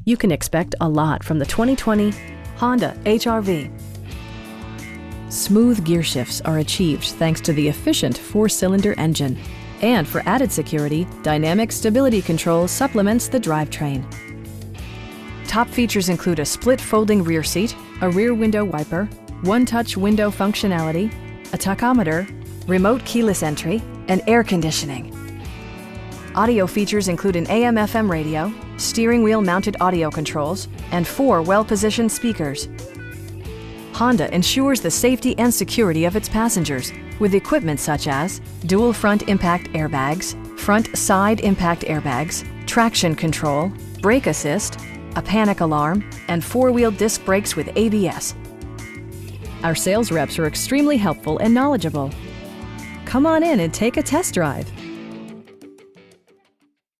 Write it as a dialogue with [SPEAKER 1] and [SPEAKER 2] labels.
[SPEAKER 1] You can expect a lot from the 2020 Honda HR-V. Smooth gear shifts are achieved thanks to the efficient 4-cylinder engine. And for added security, dynamic stability control supplements the drivetrain. Top features include a split folding rear seat, a rear window wiper, one-touch window functionality, a tachometer, remote keyless entry, and air conditioning. Audio features include an AM/FM radio, steering wheel mounted audio controls, and 4 well-positioned speakers. Honda ensures the safety and security of its passengers with equipment such as dual front impact airbags, front side impact airbags, traction control, brake assist, a panic alarm, and 4-wheel disc brakes with ABS. Our sales reps are extremely helpful and knowledgeable. Come on in and take a test drive.